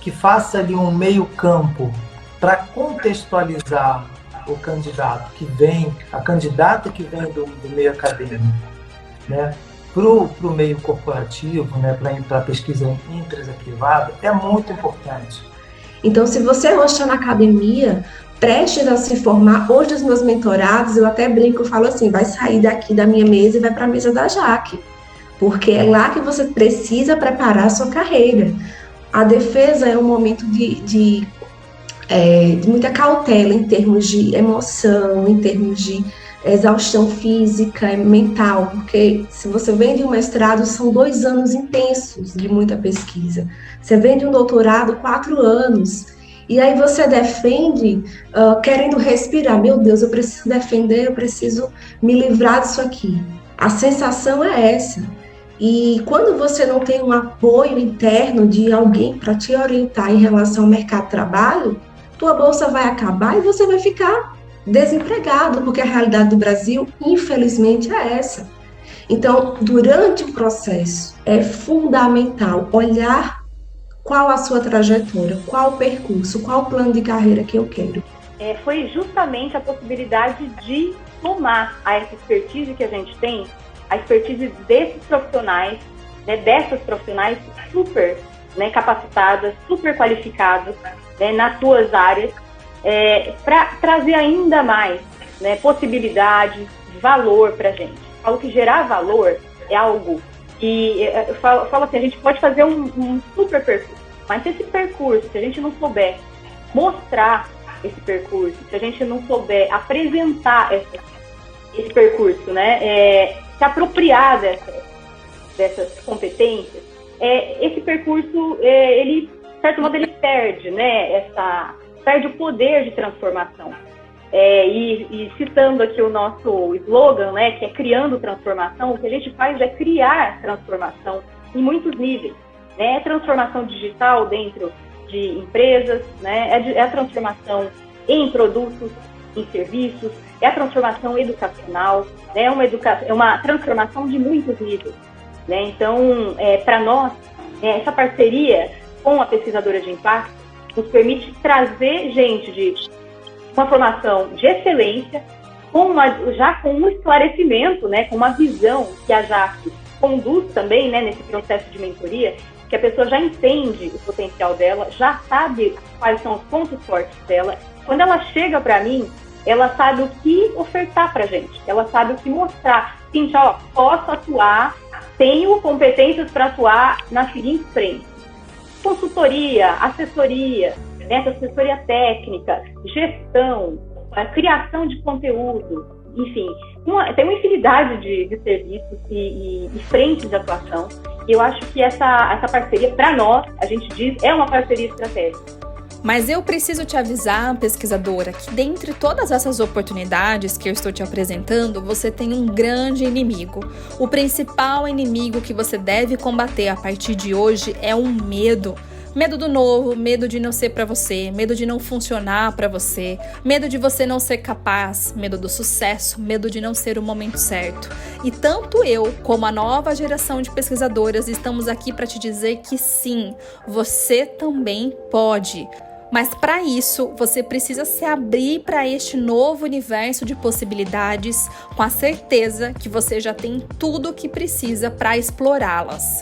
que faça ali um meio campo para contextualizar o candidato que vem, a candidata que vem do meio acadêmico, né, para o meio corporativo, né, para a pesquisa em empresa privada, é muito importante. Então, se você hoje está na academia, prestes a se formar, hoje os meus mentorados, eu até brinco, eu falo assim, vai sair daqui da minha mesa e vai para a mesa da Jaque, porque é lá que você precisa preparar a sua carreira. A defesa é um momento de muita cautela em termos de emoção, em termos de exaustão física e mental, porque se você vem de um mestrado, são 2 anos intensos de muita pesquisa. Você vem de um doutorado, 4 anos, e aí você defende querendo respirar. Meu Deus, eu preciso defender, eu preciso me livrar disso aqui. A sensação é essa. E quando você não tem um apoio interno de alguém para te orientar em relação ao mercado de trabalho, tua bolsa vai acabar e você vai ficar desempregado, porque a realidade do Brasil, infelizmente, é essa. Então, durante o processo, é fundamental olhar qual a sua trajetória, qual o percurso, qual o plano de carreira que eu quero. Foi justamente a possibilidade de somar a essa expertise que a gente tem, a expertise desses profissionais, né, dessas profissionais super, né, capacitadas, super qualificadas, né, nas suas áreas, para trazer ainda mais, né, possibilidade, valor para a gente. Eu falo que gerar valor é algo que, eu falo assim, a gente pode fazer um super percurso, mas se esse percurso, se a gente não souber mostrar esse percurso, se a gente não souber apresentar esse percurso, né, se apropriar dessas competências, esse percurso, ele, de certo modo, ele perde, né, perde o poder de transformação. E citando aqui o nosso slogan, né, que é criando transformação, o que a gente faz é criar transformação em muitos níveis. Né? É transformação digital dentro de empresas, né? É a transformação em produtos, em serviços, é a transformação educacional, né? É uma transformação de muitos níveis. Né? Então, para nós, essa parceria com a Pesquisadora de Impacto nos permite trazer gente de uma formação de excelência, já com um esclarecimento, né, com uma visão que a Jaque conduz também, né, nesse processo de mentoria, que a pessoa já entende o potencial dela, já sabe quais são os pontos fortes dela. Quando ela chega para mim, ela sabe o que ofertar para a gente, ela sabe o que mostrar. Sim, posso atuar, tenho competências para atuar nas seguintes frentes: consultoria, assessoria, né, assessoria técnica, gestão, criação de conteúdo, enfim, tem uma infinidade de serviços e frentes de atuação. E eu acho que essa parceria, para nós, a gente diz, é uma parceria estratégica. Mas eu preciso te avisar, pesquisadora, que dentre todas essas oportunidades que eu estou te apresentando, você tem um grande inimigo. O principal inimigo que você deve combater a partir de hoje é o medo. Medo do novo, medo de não ser para você, medo de não funcionar para você, medo de você não ser capaz, medo do sucesso, medo de não ser o momento certo. E tanto eu como a nova geração de pesquisadoras estamos aqui para te dizer que sim, você também pode. Mas para isso, você precisa se abrir para este novo universo de possibilidades com a certeza que você já tem tudo o que precisa para explorá-las.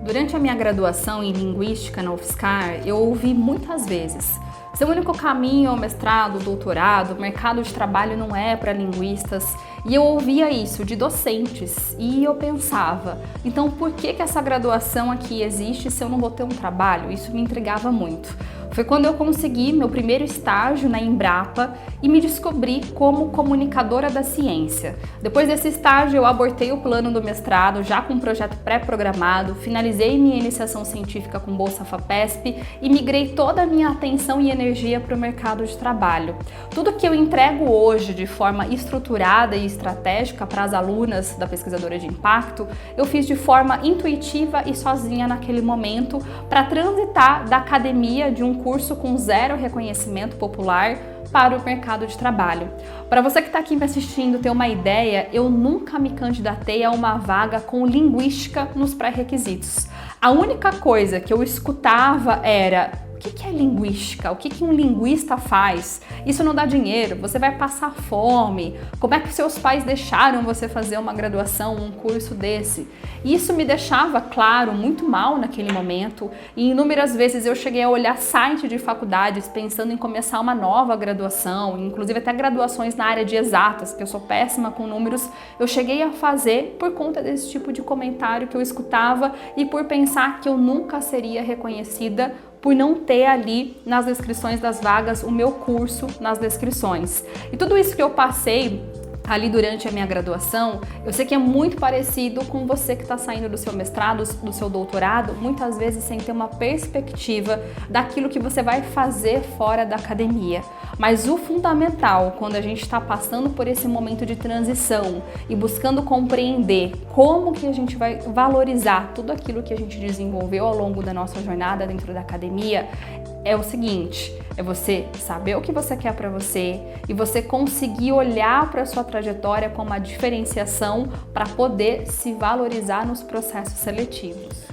Durante a minha graduação em Linguística na UFSCar, eu ouvi muitas vezes: seu único caminho é o mestrado, o doutorado, o mercado de trabalho não é para linguistas. E eu ouvia isso de docentes e eu pensava, então por que essa graduação aqui existe se eu não vou ter um trabalho? Isso me intrigava muito. Foi quando eu consegui meu primeiro estágio na Embrapa e me descobri como comunicadora da ciência. Depois desse estágio, eu abortei o plano do mestrado, já com um projeto pré-programado, finalizei minha iniciação científica com Bolsa FAPESP e migrei toda a minha atenção e energia para o mercado de trabalho. Tudo que eu entrego hoje de forma estruturada e estratégica para as alunas da Pesquisadora de Impacto, eu fiz de forma intuitiva e sozinha naquele momento para transitar da academia de um curso com zero reconhecimento popular para o mercado de trabalho. Para você que está aqui me assistindo ter uma ideia, eu nunca me candidatei a uma vaga com linguística nos pré-requisitos. A única coisa que eu escutava era: o que é linguística? O que um linguista faz? Isso não dá dinheiro, você vai passar fome. Como é que seus pais deixaram você fazer uma graduação, um curso desse? Isso me deixava, claro, muito mal naquele momento e inúmeras vezes eu cheguei a olhar site de faculdades pensando em começar uma nova graduação, inclusive até graduações na área de exatas, que eu sou péssima com números, eu cheguei a fazer por conta desse tipo de comentário que eu escutava e por pensar que eu nunca seria reconhecida por não ter ali nas descrições das vagas o meu curso nas descrições. E tudo isso que eu passei ali durante a minha graduação, eu sei que é muito parecido com você que está saindo do seu mestrado, do seu doutorado, muitas vezes sem ter uma perspectiva daquilo que você vai fazer fora da academia. Mas o fundamental, quando a gente está passando por esse momento de transição e buscando compreender como que a gente vai valorizar tudo aquilo que a gente desenvolveu ao longo da nossa jornada dentro da academia, é o seguinte: é você saber o que você quer para você e você conseguir olhar para a sua trajetória com uma diferenciação para poder se valorizar nos processos seletivos.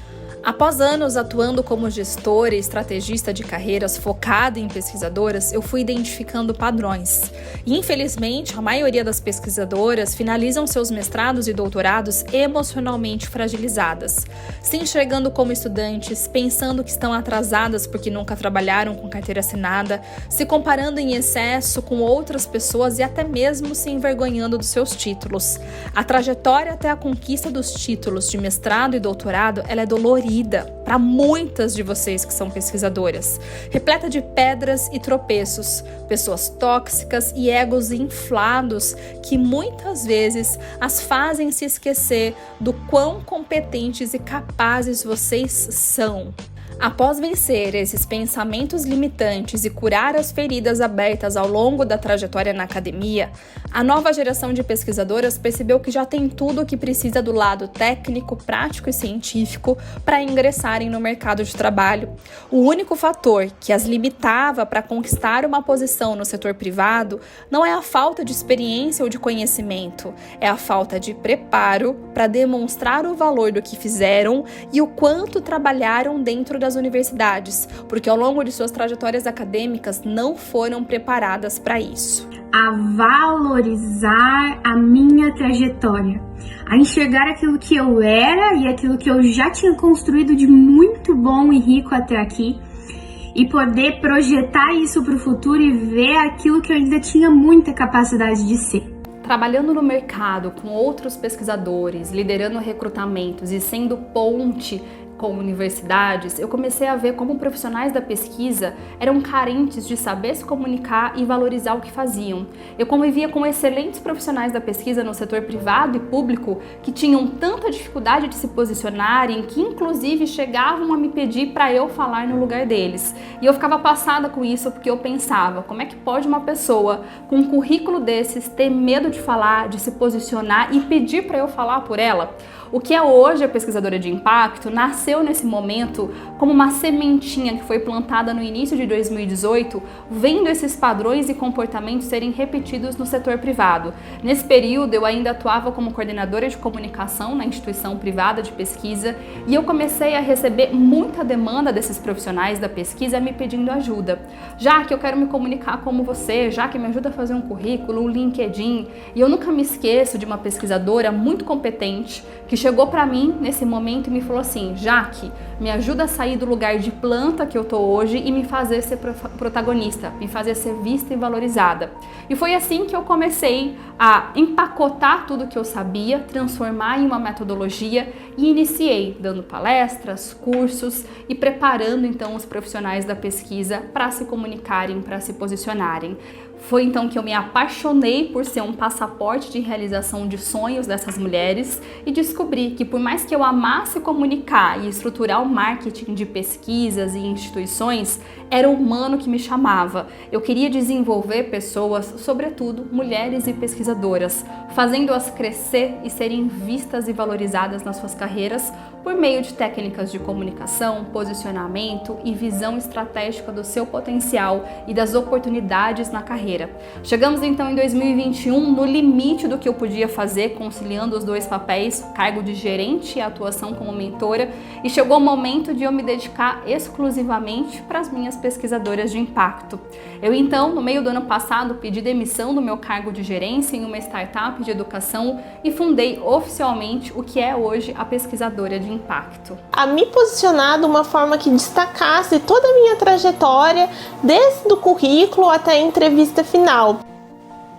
Após anos atuando como gestora e estrategista de carreiras focada em pesquisadoras, eu fui identificando padrões. E, infelizmente, a maioria das pesquisadoras finalizam seus mestrados e doutorados emocionalmente fragilizadas, se enxergando como estudantes, pensando que estão atrasadas porque nunca trabalharam com carteira assinada, se comparando em excesso com outras pessoas e até mesmo se envergonhando dos seus títulos. A trajetória até a conquista dos títulos de mestrado e doutorado, ela é dolorida para muitas de vocês que são pesquisadoras, repleta de pedras e tropeços, pessoas tóxicas e egos inflados que muitas vezes as fazem se esquecer do quão competentes e capazes vocês são. Após vencer esses pensamentos limitantes e curar as feridas abertas ao longo da trajetória na academia, a nova geração de pesquisadoras percebeu que já tem tudo o que precisa do lado técnico, prático e científico para ingressarem no mercado de trabalho. O único fator que as limitava para conquistar uma posição no setor privado não é a falta de experiência ou de conhecimento, é a falta de preparo para demonstrar o valor do que fizeram e o quanto trabalharam dentro das universidades, porque ao longo de suas trajetórias acadêmicas não foram preparadas para isso. A valorizar a minha trajetória, a enxergar aquilo que eu era e aquilo que eu já tinha construído de muito bom e rico até aqui e poder projetar isso para o futuro e ver aquilo que eu ainda tinha muita capacidade de ser. Trabalhando no mercado com outros pesquisadores, liderando recrutamentos e sendo ponte com universidades, eu comecei a ver como profissionais da pesquisa eram carentes de saber se comunicar e valorizar o que faziam. Eu convivia com excelentes profissionais da pesquisa no setor privado e público que tinham tanta dificuldade de se posicionarem que inclusive chegavam a me pedir para eu falar no lugar deles. E eu ficava passada com isso porque eu pensava, como é que pode uma pessoa com um currículo desses ter medo de falar, de se posicionar e pedir para eu falar por ela? O que é hoje a Pesquisadora de Impacto nasceu nasceu nesse momento como uma sementinha que foi plantada no início de 2018, vendo esses padrões e comportamentos serem repetidos no setor privado. Nesse período, eu ainda atuava como coordenadora de comunicação na instituição privada de pesquisa e eu comecei a receber muita demanda desses profissionais da pesquisa me pedindo ajuda. Já que eu quero me comunicar como você, já que me ajuda a fazer um currículo, um LinkedIn. E eu nunca me esqueço de uma pesquisadora muito competente que chegou para mim nesse momento e me falou assim: Jaque, me ajuda a sair do lugar de planta que eu tô hoje e me fazer ser protagonista, me fazer ser vista e valorizada. E foi assim que eu comecei a empacotar tudo que eu sabia, transformar em uma metodologia e iniciei dando palestras, cursos e preparando então os profissionais da pesquisa para se comunicarem, para se posicionarem. Foi então que eu me apaixonei por ser um passaporte de realização de sonhos dessas mulheres e descobri que por mais que eu amasse comunicar e estruturar o marketing de pesquisas e instituições, era o humano que me chamava. Eu queria desenvolver pessoas, sobretudo mulheres e pesquisadoras, fazendo-as crescer e serem vistas e valorizadas nas suas carreiras por meio de técnicas de comunicação, posicionamento e visão estratégica do seu potencial e das oportunidades na carreira. Chegamos então em 2021 no limite do que eu podia fazer, conciliando os dois papéis, cargo de gerente e atuação como mentora, e chegou o momento de eu me dedicar exclusivamente para as minhas pesquisadoras de impacto. Eu então, no meio do ano passado, pedi demissão do meu cargo de gerência em uma startup de educação e fundei oficialmente o que é hoje a Pesquisadora de Impacto. A me posicionar de uma forma que destacasse toda a minha trajetória, desde o currículo até a entrevista final.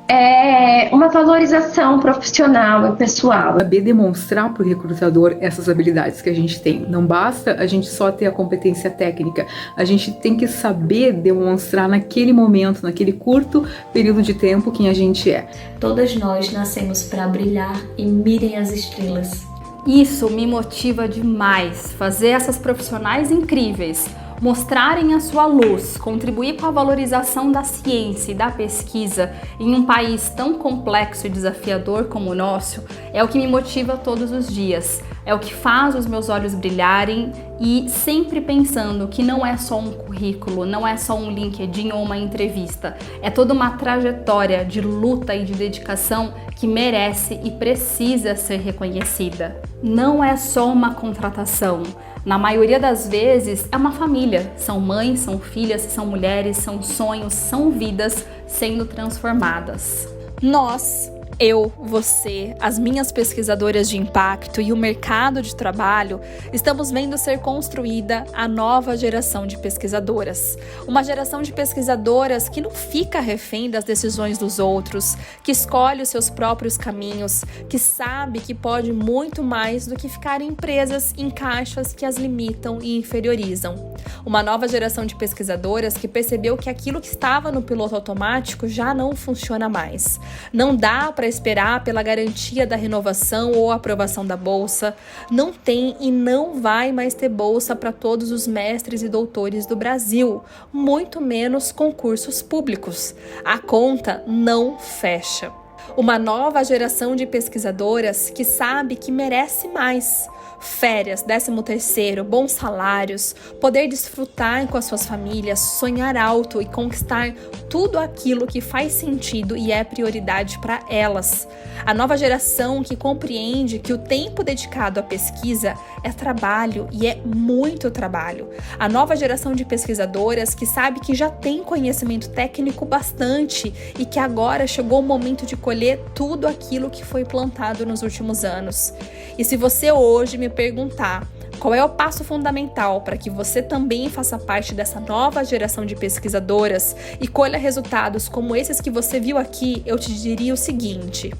É uma valorização profissional e pessoal. Saber demonstrar para o recrutador essas habilidades que a gente tem. Não basta a gente só ter a competência técnica, a gente tem que saber demonstrar naquele momento, naquele curto período de tempo quem a gente é. Todas nós nascemos para brilhar e mirem as estrelas. Isso me motiva demais, fazer essas profissionais incríveis mostrarem a sua luz, contribuir com a valorização da ciência e da pesquisa em um país tão complexo e desafiador como o nosso, é o que me motiva todos os dias, é o que faz os meus olhos brilharem e sempre pensando que não é só um currículo, não é só um LinkedIn ou uma entrevista, é toda uma trajetória de luta e de dedicação que merece e precisa ser reconhecida. Não é só uma contratação. Na maioria das vezes é uma família, são mães, são filhas, são mulheres, são sonhos, são vidas sendo transformadas. Nós, eu, você, as minhas pesquisadoras de impacto e o mercado de trabalho, estamos vendo ser construída a nova geração de pesquisadoras. Uma geração de pesquisadoras que não fica refém das decisões dos outros, que escolhe os seus próprios caminhos, que sabe que pode muito mais do que ficar presas em caixas que as limitam e inferiorizam. Uma nova geração de pesquisadoras que percebeu que aquilo que estava no piloto automático já não funciona mais. Não dá para esperar pela garantia da renovação ou aprovação da bolsa. Não tem e não vai mais ter bolsa para todos os mestres e doutores do Brasil, muito menos concursos públicos. A conta não fecha. Uma nova geração de pesquisadoras que sabe que merece mais. Férias, 13º, bons salários, poder desfrutar com as suas famílias, sonhar alto e conquistar tudo aquilo que faz sentido e é prioridade para elas. A nova geração que compreende que o tempo dedicado à pesquisa é trabalho e é muito trabalho. A nova geração de pesquisadoras que sabe que já tem conhecimento técnico bastante e que agora chegou o momento de colher tudo aquilo que foi plantado nos últimos anos. E se você hoje me perguntar qual é o passo fundamental para que você também faça parte dessa nova geração de pesquisadoras e colha resultados como esses que você viu aqui, eu te diria o seguinte: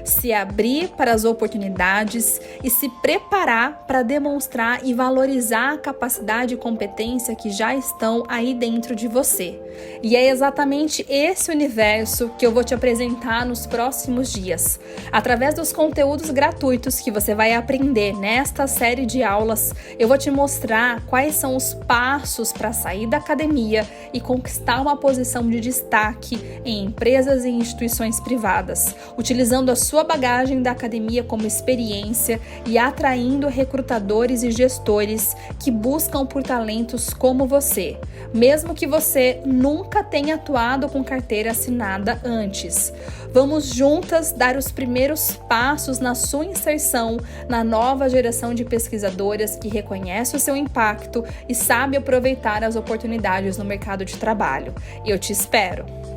se abrir para as oportunidades e se preparar para demonstrar e valorizar a capacidade e competência que já estão aí dentro de você. E é exatamente esse universo que eu vou te apresentar nos próximos dias. Através dos conteúdos gratuitos que você vai aprender nesta série de aulas, eu vou te mostrar quais são os passos para sair da academia e conquistar uma posição de destaque em empresas e instituições privadas, utilizando a sua sua bagagem da academia como experiência e atraindo recrutadores e gestores que buscam por talentos como você, mesmo que você nunca tenha atuado com carteira assinada antes. Vamos juntas dar os primeiros passos na sua inserção na nova geração de pesquisadoras que reconhece o seu impacto e sabe aproveitar as oportunidades no mercado de trabalho. Eu te espero!